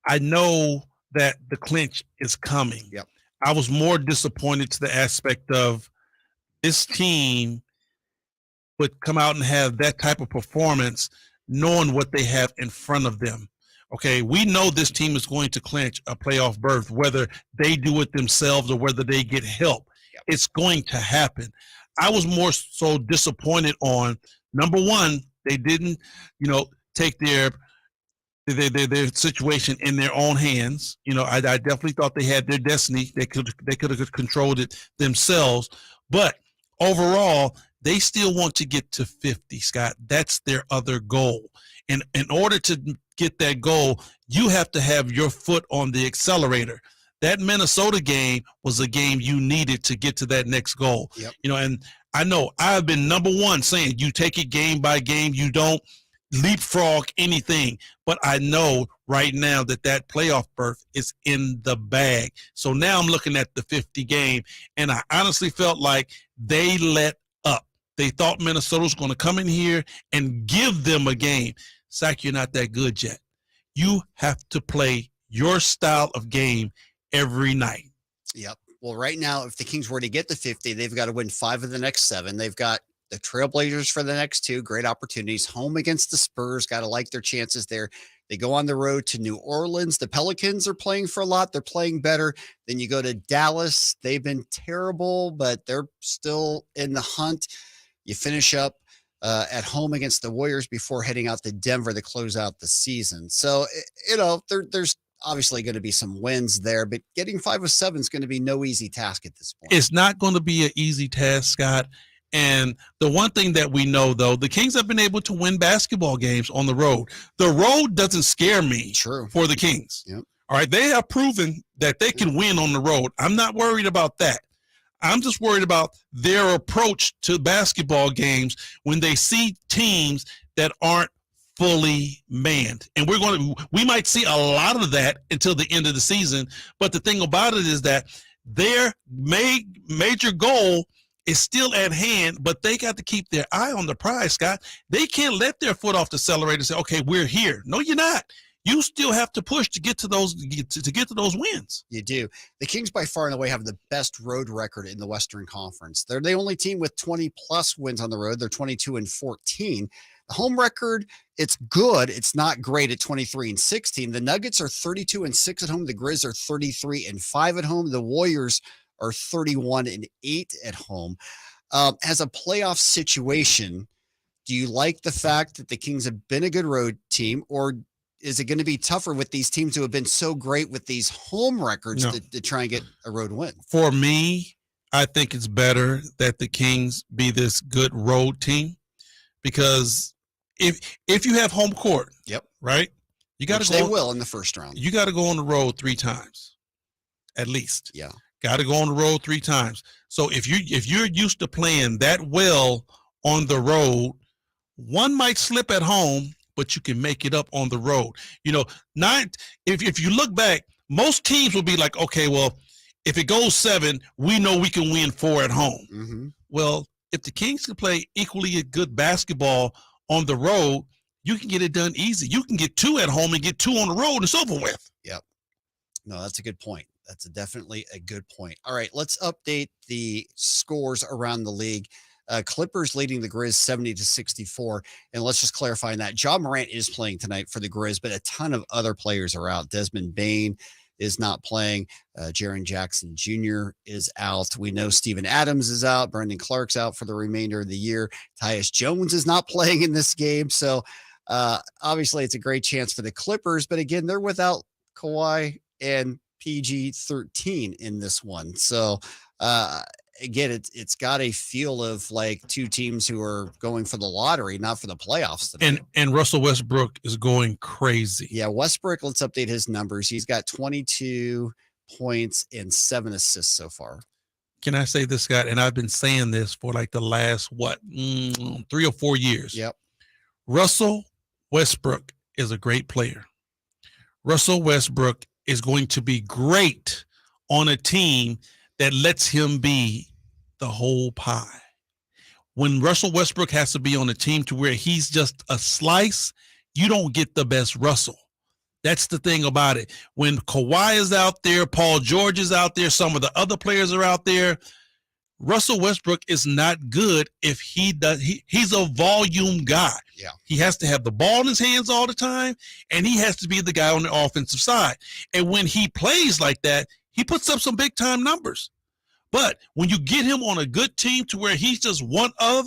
I know that the clinch is coming. Yep. I was more disappointed to the aspect of this team would come out and have that type of performance, knowing what they have in front of them. Okay, we know this team is going to clinch a playoff berth, whether they do it themselves or whether they get help. Yep. It's going to happen. I was more so disappointed on, number one, they didn't, take their situation in their own hands. I definitely thought they had their destiny. They could have controlled it themselves. But overall, they still want to get to 50, Scott. That's their other goal. And in order to get that goal, you have to have your foot on the accelerator. That Minnesota game was a game you needed to get to that next goal. Yep. And I know I've been number one saying you take it game by game. You don't leapfrog anything. But I know right now that playoff berth is in the bag. So now I'm looking at the 50 game, and I honestly felt like they let up. They thought Minnesota was going to come in here and give them a game. Sac, you're not that good yet. You have to play your style of game every night. Yep. Well, right now, if the Kings were to get to 50, they've got to win 5 of the next 7. They've got the Trailblazers for the next 2. Great opportunities. Home against the Spurs. Got to like their chances there. They go on the road to New Orleans. The Pelicans are playing for a lot. They're playing better. Then you go to Dallas. They've been terrible, but they're still in the hunt. You finish up at home against the Warriors before heading out to Denver to close out the season. So, there's obviously going to be some wins there, but getting 5 of 7 is going to be no easy task at this point. It's not going to be an easy task, Scott. And the one thing that we know, though, the Kings have been able to win basketball games on the road. The road doesn't scare me for the Kings. Yep. All right. They have proven that they can win on the road. I'm not worried about that. I'm just worried about their approach to basketball games when they see teams that aren't fully manned. And we might see a lot of that until the end of the season. But the thing about it is that their major goal is still at hand, but they got to keep their eye on the prize, Scott. They can't let their foot off the accelerator and say, okay, we're here. No, you're not. You still have to push to get to those wins. You do. The Kings by far and away have the best road record in the Western Conference. They're the only team with 20-plus wins on the road. They're 22-14. The home record, it's good. It's not great at 23-16. The Nuggets are 32-6 at home. The Grizz are 33-5 at home. The Warriors are 31-8 at home. As a playoff situation, do you like the fact that the Kings have been a good road team, or is it going to be tougher with these teams who have been so great with these home records to try and get a road win? For me, I think it's better that the Kings be this good road team, because if you have home court, right, you got to go. They will in the first round. You got to go on the road 3 times, at least. Yeah, got to go on the road 3 times. So if you're used to playing that well on the road, one might slip at home, but you can make it up on the road. You know, if you look back, most teams will be like, okay, well, if it goes 7, we know we can win 4 at home. Mm-hmm. Well, if the Kings can play equally good basketball on the road, you can get it done easy. You can get 2 at home and get 2 on the road, and it's over with. Yep. No, that's a good point. That's definitely a good point. All right, let's update the scores around the league. Clippers leading the Grizz 70-64. And let's just clarify that. Ja Morant is playing tonight for the Grizz, but a ton of other players are out. Desmond Bane is not playing. Jaren Jackson Jr. is out. We know Steven Adams is out. Brendan Clark's out for the remainder of the year. Tyus Jones is not playing in this game. So obviously it's a great chance for the Clippers. But again, they're without Kawhi and PG-13 in this one. So again, it's got a feel of like 2 teams who are going for the lottery, not for the playoffs today. And Russell Westbrook is going crazy. Yeah, Westbrook, let's update his numbers. He's got 22 points and 7 assists so far. Can I say this, Scott? And I've been saying this for like the last, 3 or 4 years. Yep. Russell Westbrook is a great player. Russell Westbrook is going to be great on a team that lets him be the whole pie. When Russell Westbrook has to be on a team to where he's just a slice, you don't get the best Russell. That's the thing about it. When Kawhi is out there, Paul George is out there, some of the other players are out there, Russell Westbrook is not good if he's a volume guy. Yeah. He has to have the ball in his hands all the time, and he has to be the guy on the offensive side. And when he plays like that, he puts up some big time numbers. But when you get him on a good team to where he's just one of,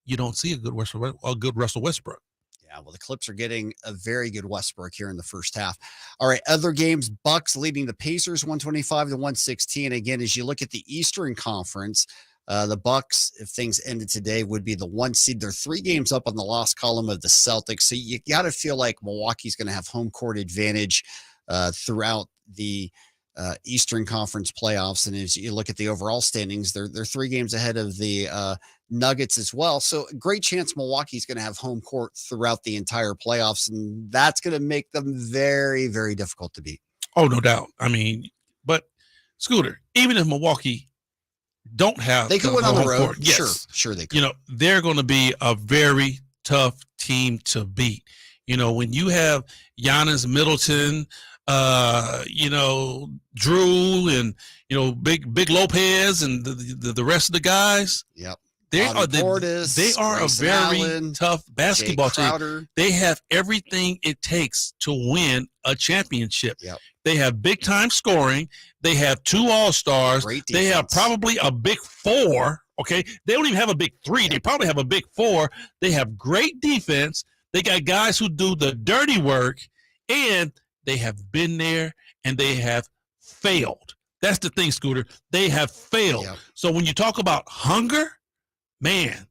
you don't see a good Russell Westbrook. Yeah, well, the Clips are getting a very good Westbrook here in the first half. All right, other games, Bucks leading the Pacers 125-116. Again, as you look at the Eastern Conference, the Bucks, if things ended today, would be the 1 seed. They're 3 games up on the loss column of the Celtics. So you got to feel like Milwaukee's going to have home court advantage throughout the Eastern Conference playoffs. And as you look at the overall standings, they're 3 games ahead of the Nuggets as well. So a great chance Milwaukee's going to have home court throughout the entire playoffs, and that's going to make them very, very difficult to beat. Oh, no doubt. I mean, but Scooter, even if Milwaukee don't have, they could win on the road. Court, yes, sure they could. You know, they're going to be a very tough team to beat. You know, when you have Giannis, Middleton, Drew, and Big Lopez and the rest of the guys. Yep. They are Grayson a very Allen, tough basketball team. They have everything it takes to win a championship. Yep. They have big time scoring. They have 2 All-Stars. They have probably a big 4. Okay. They don't even have a big 3. They probably have a big 4. They have great defense. They got guys who do the dirty work, and they have been there and they have failed. That's the thing, Scooter. They have failed. Yep. So when you talk about hunger, man,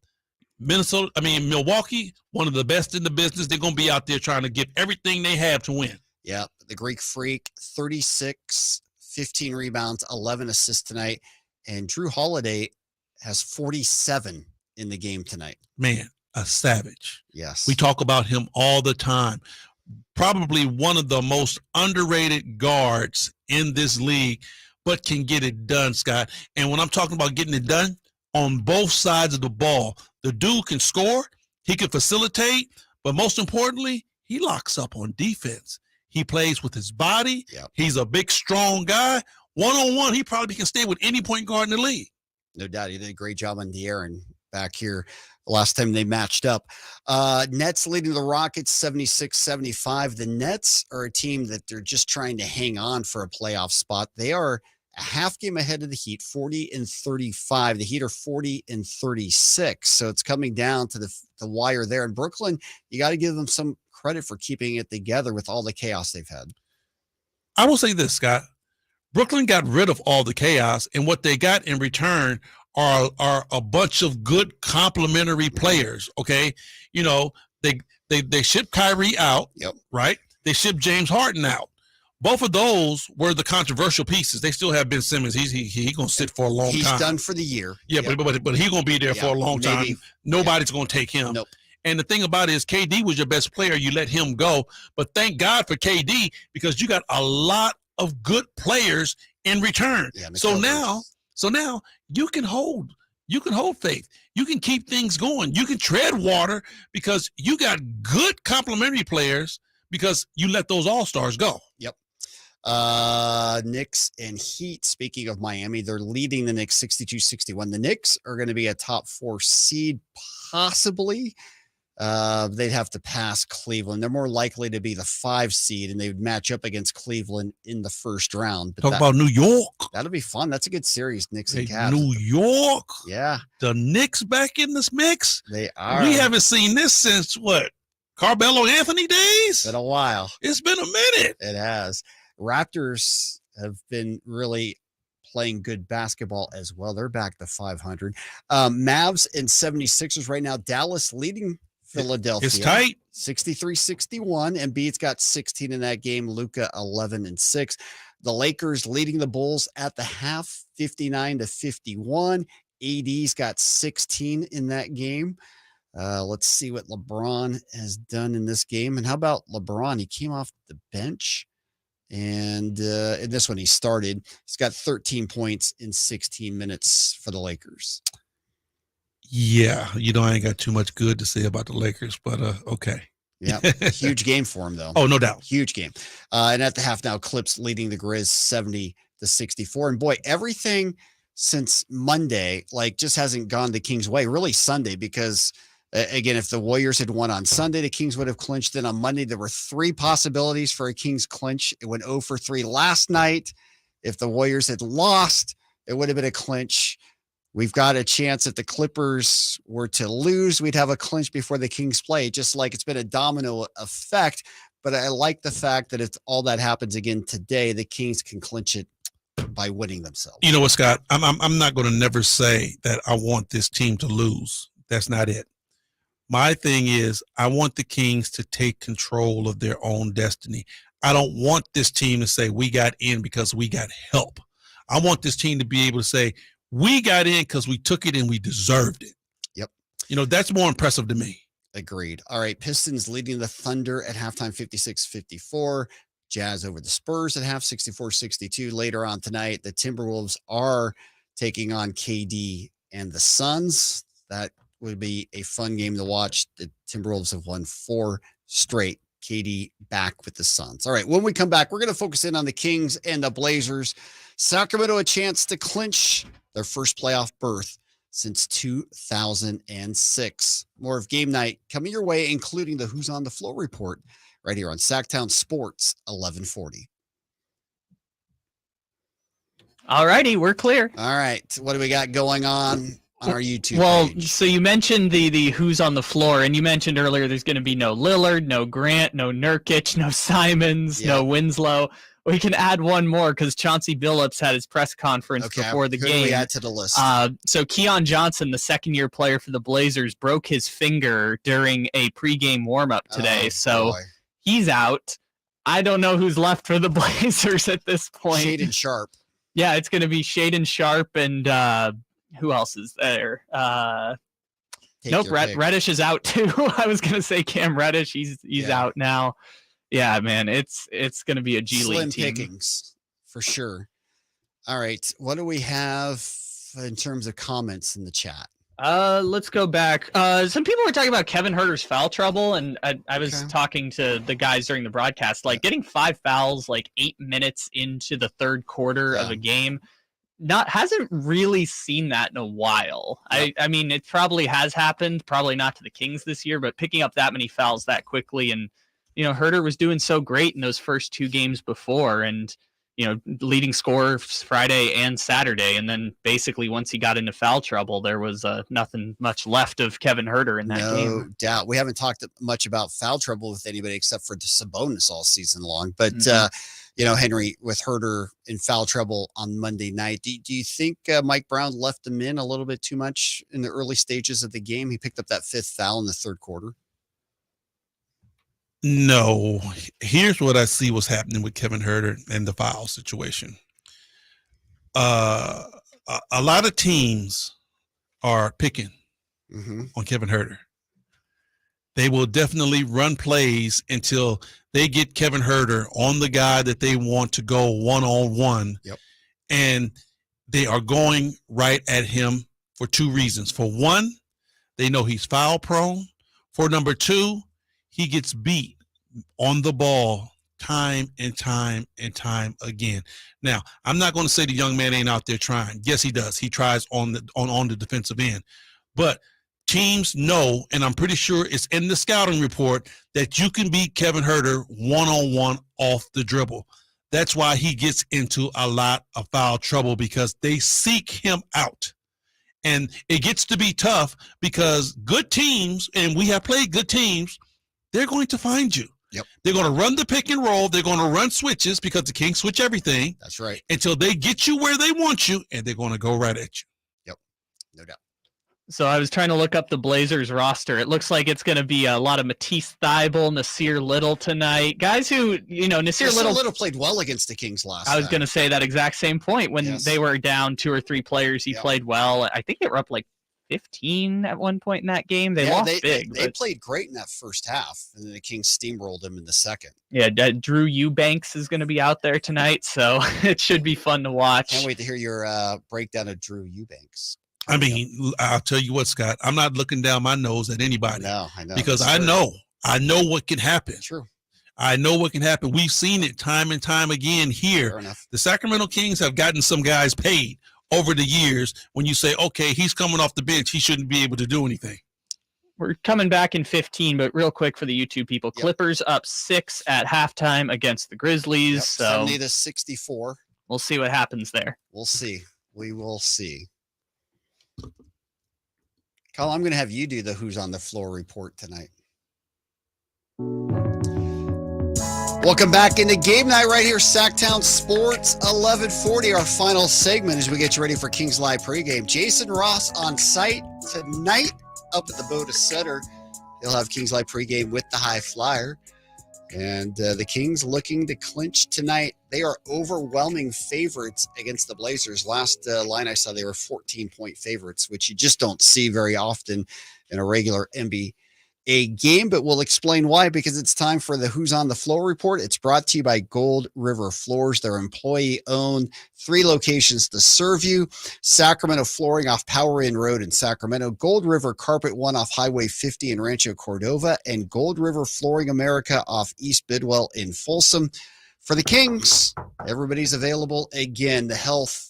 Milwaukee, one of the best in the business. They're going to be out there trying to give everything they have to win. Yeah, the Greek Freak, 36, 15 rebounds, 11 assists tonight. And Drew Holiday has 47 in the game tonight. Man, a savage. Yes. We talk about him all the time. Probably one of the most underrated guards in this league, but can get it done, Scott. And when I'm talking about getting it done, on both sides of the ball, the dude can score, he can facilitate, but most importantly, he locks up on defense. He plays with his body. Yep. He's a big, strong guy. One-on-one, he probably can stay with any point guard in the league. No doubt. He did a great job on De'Aaron back here the last time they matched up. Nets leading the Rockets 76-75. The Nets are a team that they're just trying to hang on for a playoff spot. They are a half game ahead of the Heat, 40-35. The Heat are 40-36. So it's coming down to the wire there. In Brooklyn, you got to give them some credit for keeping it together with all the chaos they've had. I will say this, Scott. Brooklyn got rid of all the chaos, and what they got in return are a bunch of good complementary players. Okay, you know, they shipped Kyrie out. Yep. Right. They shipped James Harden out. Both of those were the controversial pieces. They still have Ben Simmons. He gonna sit for a long time. He's done for the year. Yeah, Yep. but he's gonna be there for a long time. Nobody's gonna take him. Nope. And the thing about it is KD was your best player. You let him go. But thank God for KD, because you got a lot of good players in return. Yeah, so now you can hold faith. You can keep things going. You can tread water because you got good complementary players because you let those all-stars go. Yep. Knicks and Heat, speaking of Miami, they're leading the Knicks 62-61. The Knicks are going to be a top 4 seed, possibly. They'd have to pass Cleveland. They're more likely to be the 5 seed, and they would match up against Cleveland in the first round. But Talk about New York. That'll be fun. That's a good series, Knicks and Cavs. New York. Yeah. The Knicks back in this mix. They are. We haven't seen this since what? Carmelo Anthony days? It's been a while. It's been a minute. It has. Raptors have been really playing good basketball as well. They're back to 500. Mavs and 76ers right now. Dallas leading Philadelphia. It's tight. 63-61. Embiid's got 16 in that game. Luka 11-6. The Lakers leading the Bulls at the half, 59-51. AD's got 16 in that game. Let's see what LeBron has done in this game. And how about LeBron? He came off the bench, and in this one he started. He's got 13 points in 16 minutes for the Lakers. Yeah, I ain't got too much good to say about the Lakers, but okay. Yeah, huge game for him, though. Oh, no doubt. Huge game. And at the half now, Clips leading the Grizz 70-64. And boy, everything since Monday, just hasn't gone the Kings' way. Really Sunday, because again, if the Warriors had won on Sunday, the Kings would have clinched. Then on Monday, there were 3 possibilities for a Kings clinch. It went 0 for 3 last night. If the Warriors had lost, it would have been a clinch. We've got a chance if the Clippers were to lose, we'd have a clinch before the Kings play, just like it's been a domino effect. But I like the fact that if all that happens again today, the Kings can clinch it by winning themselves. You know what, Scott? I'm not going to never say that I want this team to lose. That's not it. My thing is I want the Kings to take control of their own destiny. I don't want this team to say we got in because we got help. I want this team to be able to say, we got in because we took it and we deserved it. Yep. That's more impressive to me. Agreed. All right. Pistons leading the Thunder at halftime, 56-54. Jazz over the Spurs at half, 64-62. Later on tonight, the Timberwolves are taking on KD and the Suns. That would be a fun game to watch. The Timberwolves have won 4 straight. KD back with the Suns. All right. When we come back, we're going to focus in on the Kings and the Blazers. Sacramento a chance to clinch their first playoff berth since 2006. More of Game Night coming your way, including the Who's on the Floor report right here on Sactown Sports 1140. All righty, we're clear. All right. What do we got going on our YouTube page? So you mentioned the Who's on the Floor, and you mentioned earlier there's going to be no Lillard, no Grant, no Nurkic, no Simons, no Winslow. We can add one more because Chauncey Billups had his press conference before the Who game. do we add to the list? So Keon Johnson, the second-year player for the Blazers, broke his finger during a pregame warm-up today. He's out. I don't know who's left for the Blazers at this point. Shaden Sharp. Yeah, it's going to be Shaden Sharp and who else is there? Nope, Reddish is out too. I was going to say Cam Reddish. He's out now. Yeah, man, it's going to be a G League team. Slim pickings, for sure. All right, what do we have in terms of comments in the chat? Let's go back. Some people were talking about Kevin Huerter's foul trouble, and I was talking to the guys during the broadcast. Like getting 5 fouls, like 8 minutes into the third quarter of a game, hasn't really seen that in a while. I mean, it probably has happened, probably not to the Kings this year, but picking up that many fouls that quickly, and Huerter was doing so great in those first 2 games before, and leading scorer Friday and Saturday, and then basically once he got into foul trouble, there was nothing much left of Kevin Huerter in that game. No doubt. We haven't talked much about foul trouble with anybody except for Sabonis all season long. But Henry, with Huerter in foul trouble on Monday night, do you think Mike Brown left him in a little bit too much in the early stages of the game? He picked up that 5th foul in the third quarter. No, here's what I see what's happening with Kevin Huerter and the foul situation. A lot of teams are picking on Kevin Huerter. They will definitely run plays until they get Kevin Huerter on the guy that they want to go one-on-one. Yep. And they are going right at him for 2 reasons. For one, they know he's foul prone. For number 2, he gets beat on the ball time and time and time again. Now, I'm not going to say the young man ain't out there trying. Yes, he does. He tries on the defensive end. But teams know, and I'm pretty sure it's in the scouting report, that you can beat Kevin Huerter one-on-one off the dribble. That's why he gets into a lot of foul trouble, because they seek him out. And it gets to be tough because good teams, and we have played good teams, they're going to find you. Yep. They're going to run the pick and roll. They're going to run switches because the Kings switch everything. That's right. Until they get you where they want you, and they're going to go right at you. Yep, no doubt. So I was trying to look up the Blazers roster. It looks like it's going to be a lot of Matisse Thybulle, Nasir Little tonight. Guys who, Nasir Little played well against the Kings last I was going to say that exact same point. When they were down 2 or 3 players, he played well. I think they were up like 15 at one point in that game. They lost big. They played great in that first half, and then the Kings steamrolled them in the second. Yeah, Drew Eubanks is going to be out there tonight, so it should be fun to watch. Can't wait to hear your breakdown of Drew Eubanks. I mean, I'll tell you what, Scott, I'm not looking down my nose at anybody. No, I know. Because I know what can happen. True. I know what can happen. We've seen it time and time again here. Fair enough. The Sacramento Kings have gotten some guys paid over the years when you say, okay, he's coming off the bench, he shouldn't be able to do anything. We're coming back in 15, but real quick for the YouTube people, Clippers up 6 at halftime against the Grizzlies. So 70-64. We'll see what happens there. We'll see. We will see. Kyle, I'm going to have you do the Who's on the Floor report tonight. Welcome back into game night right here, Sactown Sports, 1140, our final segment as we get you ready for Kings Live pregame. Jason Ross on site tonight up at the Boda Center. He'll have Kings Live pregame with the High Flyer. And the Kings looking to clinch tonight. They are overwhelming favorites against the Blazers. Last line I saw, they were 14-point favorites, which you just don't see very often in a regular NBA game, but we'll explain why, because it's time for the Who's on the Floor report. It's brought to you by Gold River Floors. They're employee-owned, 3 locations to serve you. Sacramento Flooring off Power Inn Road in Sacramento, Gold River Carpet One off Highway 50 in Rancho Cordova, and Gold River Flooring America off East Bidwell in Folsom. For the Kings, everybody's available. Again, the health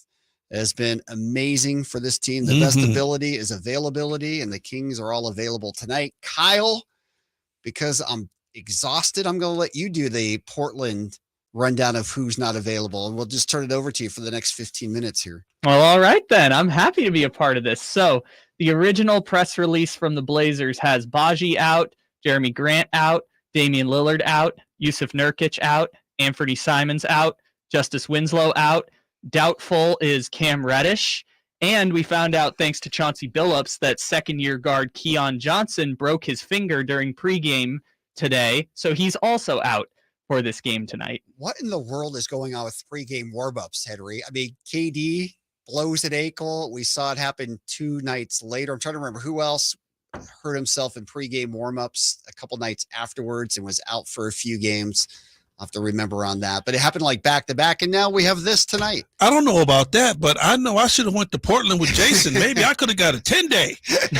has been amazing for this team. The best ability is availability, and the Kings are all available tonight. Kyle, because I'm exhausted, I'm going to let you do the Portland rundown of who's not available, and we'll just turn it over to you for the next 15 minutes here. Well, all right then. I'm happy to be a part of this. So the original press release from the Blazers has Baji out, Jeremy Grant out, Damian Lillard out, Yusuf Nurkic out, Anthony Simons out. Justice Winslow out. Doubtful is Cam Reddish. And we found out, thanks to Chauncey Billups, that second-year guard Keon Johnson broke his finger during pregame today. So he's also out for this game tonight. What in the world is going on with pregame warm-ups, Henry? I mean, KD blows an ankle. We saw it happen 2 nights later. I'm trying to remember who else hurt himself in pregame warm-ups a couple nights afterwards and was out for a few games. I'll have to remember on that. But it happened like back-to-back, and now we have this tonight. I don't know about that, but I know I should have went to Portland with Jason. Maybe I could have got a 10-day.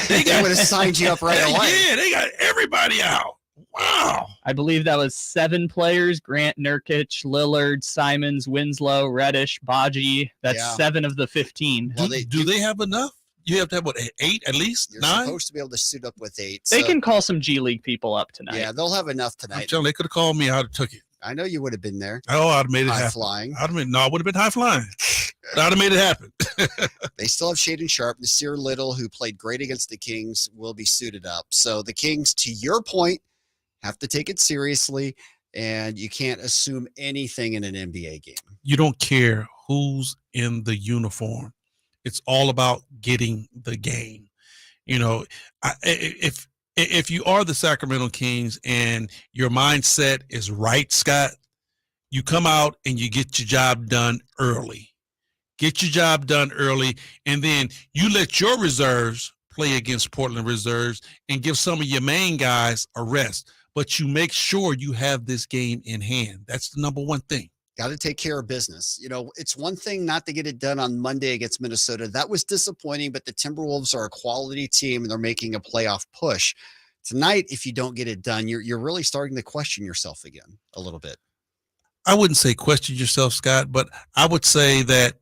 They would have signed you up right away. Yeah, they got everybody out. Wow. I believe that was 7 players: Grant, Nurkic, Lillard, Simons, Winslow, Reddish, Baji. That's 7 of the 15. Well, Do they have enough? You have to have, what, 8 at least? You're 9? supposed to be able to suit up with 8. They can call some G League people up tonight. Yeah, they'll have enough I'm tonight. telling you, they could have called me. I would have took it. I know you would have been there. Oh, I'd have made it High happen. flying. I would have been high flying. I'd have made it happen. They still have Shaden Sharp. Nasir Little, who played great against the Kings, will be suited up. So the Kings, to your point, have to take it seriously, and you can't assume anything in an NBA game. You don't care who's in the uniform. It's all about getting the game. You know, if you are the Sacramento Kings and your mindset is right, Scott, you come out and you get your job done early. Get your job done early, and then you let your reserves play against Portland reserves and give some of your main guys a rest. But you make sure you have this game in hand. That's the number one thing. Got to take care of business. You know, it's one thing not to get it done on Monday against Minnesota. That was disappointing, but the Timberwolves are a quality team and they're making a playoff push. Tonight, if you don't get it done, you're really starting to question yourself again a little bit. I wouldn't say question yourself, Scott, but I would say that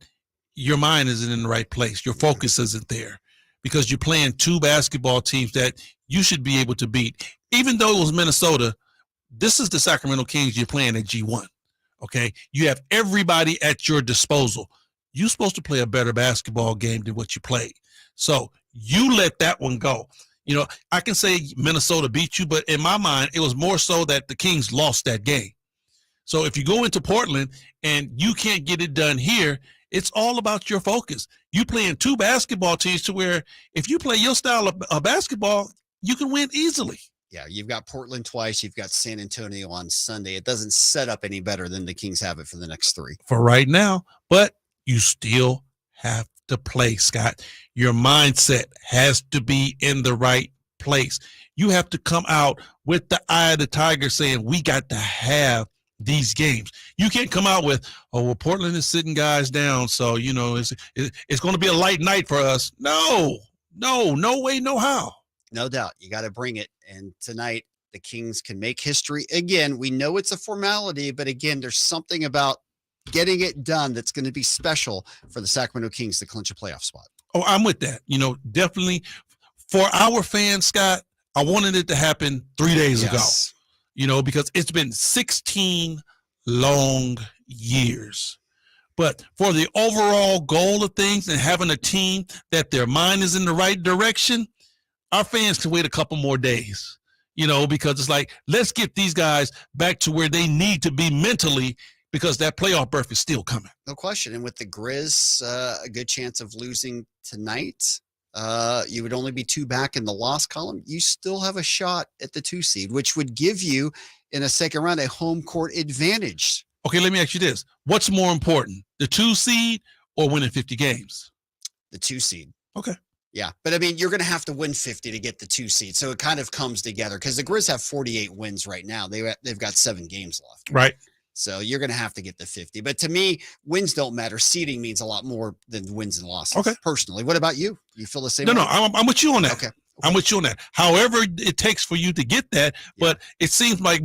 your mind isn't in the right place. Your focus isn't there because you're playing 2 basketball teams that you should be able to beat. Even though it was Minnesota, this is the Sacramento Kings you're playing at G1. Okay, you have everybody at your disposal. You're supposed to play a better basketball game than what you played. So you let that one go. You know, I can say Minnesota beat you, but in my mind, it was more so that the Kings lost that game. So if you go into Portland and you can't get it done here, it's all about your focus. You playing 2 basketball teams to where if you play your style of basketball, you can win easily. Yeah, you've got Portland twice. You've got San Antonio on Sunday. It doesn't set up any better than the Kings have it for the next 3. For right now, but you still have to play, Scott. Your mindset has to be in the right place. You have to come out with the eye of the tiger saying, we got to have these games. You can't come out with, oh, well, Portland is sitting guys down, so, you know, it's going to be a light night for us. No way, no how. No doubt. You got to bring it. And tonight, the Kings can make history again. We know it's a formality, but again, there's something about getting it done that's going to be special for the Sacramento Kings to clinch a playoff spot. Oh, I'm with that. You know, definitely for our fans, Scott, I wanted it to happen 3 days ago, you know, because it's been 16 long years. But for the overall goal of things and having a team that their mind is in the right direction, our fans can wait a couple more days, you know, because it's like, let's get these guys back to where they need to be mentally because that playoff berth is still coming. No question. And with the Grizz, a good chance of losing tonight. You would only be 2 back in the loss column. You still have a shot at the 2 seed, which would give you in a second round a home court advantage. Okay, let me ask you this. What's more important, the 2 seed or winning 50 games? The 2 seed. Okay. Yeah, but I mean, you're going to have to win 50 to get the 2 seed. So it kind of comes together because the Grizz have 48 wins right now. They've got 7 games left. Right. So you're going to have to get the 50. But to me, wins don't matter. Seeding means a lot more than wins and losses. Okay. Personally, what about you? You feel the same? No, way? no, I'm with you on that. Okay. I'm with you on that. However it takes for you to get that, but it seems like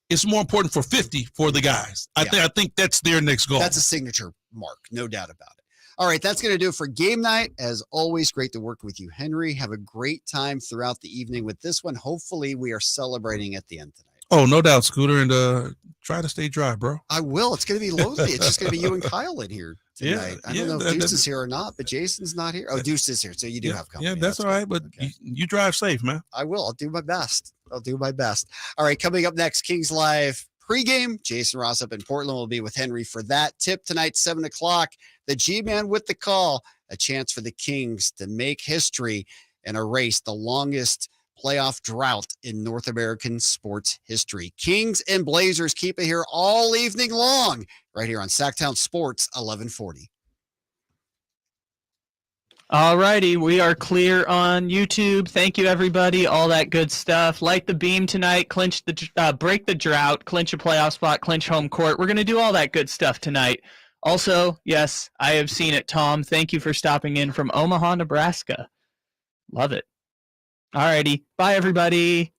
it's more important for 50 for the guys. I think that's their next goal. That's a signature mark, no doubt about it. All right, that's going to do it for game night. As always, great to work with you, Henry. Have a great time throughout the evening with this one. Hopefully, we are celebrating at the end tonight. Oh, no doubt, Scooter, and try to stay dry, bro. I will. It's going to be lonely. It's just going to be you and Kyle in here tonight. I don't know if Deuce is here or not, but Jason's not here. Oh, Deuce is here, so you do have company. Yeah, that's all right, but you drive safe, man. I will. I'll do my best. All right, coming up next, Kings Live pregame. Jason Ross up in Portland will be with Henry for that. Tip tonight, 7 o'clock. The G-Man with the call. A chance for the Kings to make history and erase the longest playoff drought in North American sports history. Kings and Blazers keep it here all evening long, right here on Sactown Sports 1140. All righty, we are clear on YouTube. Thank you, everybody. All that good stuff. Light the beam tonight. Break the drought. Clinch a playoff spot. Clinch home court. We're going to do all that good stuff tonight. Also, yes, I have seen it. Tom, thank you for stopping in from Omaha, Nebraska. Love it. All righty. Bye, everybody.